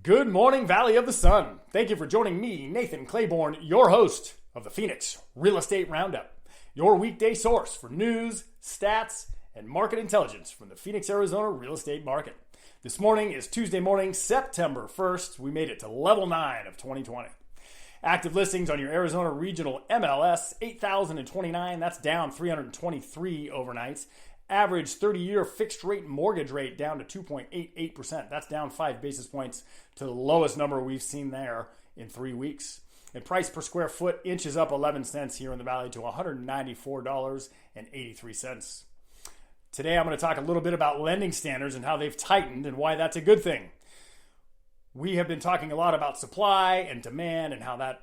Good morning, Valley of the Sun. Thank you for joining me, Nathan Claiborn, your host of the Phoenix Real Estate Roundup, your weekday source for news, stats, and market intelligence from the Phoenix, Arizona real estate market. This morning is Tuesday morning, September 1st. We made it to level 9 of 2020. Active listings on your Arizona Regional MLS, 8,029. That's down 323 overnights. Average 30-year fixed rate mortgage rate down to 2.88%. That's down 5 basis points to the lowest number we've seen there in 3 weeks. And price per square foot inches up 11 cents here in the valley to $194.83. Today I'm going to talk a little bit about lending standards and how they've tightened and why that's a good thing. We have been talking a lot about supply and demand and how that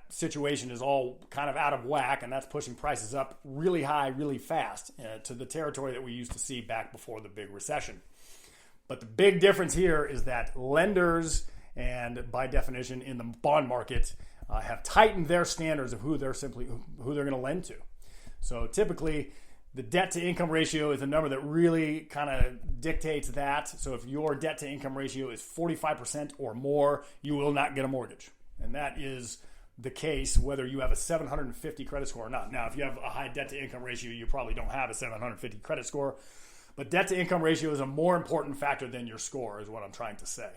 situation is all kind of out of whack, and that's pushing prices up really high, really fast to the territory that we used to see back before the big recession. But the big difference here is that lenders, and by definition in the bond market, have tightened their standards of who they're going to lend to. So typically, the debt-to-income ratio is a number that really kind of dictates that. So if your debt-to-income ratio is 45% or more, you will not get a mortgage. And that is the case whether you have a 750 credit score or not. Now, if you have a high debt-to-income ratio, you probably don't have a 750 credit score. But debt-to-income ratio is a more important factor than your score, is what I'm trying to say.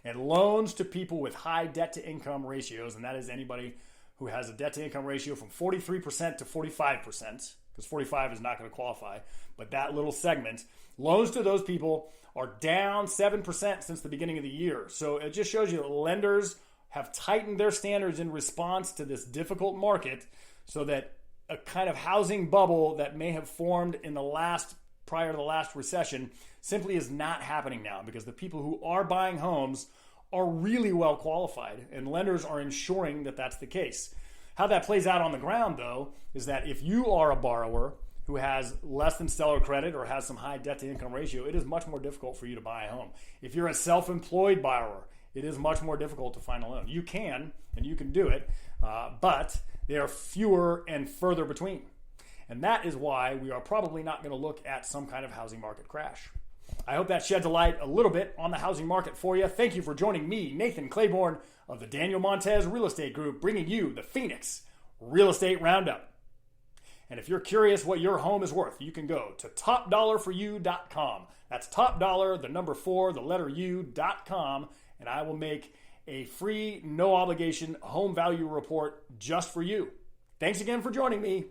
And loans to people with high debt-to-income ratios, and that is anybody who has a debt-to-income ratio from 43% to 45%, because 45 is not going to qualify, but that little segment, loans to those people are down 7% since the beginning of the year. So it just shows you that lenders have tightened their standards in response to this difficult market so that a kind of housing bubble that may have formed prior to the last recession simply is not happening now, because the people who are buying homes are really well qualified and lenders are ensuring that that's the case. How that plays out on the ground, though, is that if you are a borrower who has less than stellar credit or has some high debt-to-income ratio, it is much more difficult for you to buy a home. If you're a self-employed borrower, it is much more difficult to find a loan. You can, and you can do it, but they are fewer and further between. And that is why we are probably not going to look at some kind of housing market crash. I hope that sheds a light a little bit on the housing market for you. Thank you for joining me, Nathan Claiborn of the Daniel Montez Real Estate Group, bringing you the Phoenix Real Estate Roundup. And if you're curious what your home is worth, you can go to topdollarforyou.com. That's topdollar, the number 4, the letter U.com, and I will make a free, no obligation home value report just for you. Thanks again for joining me.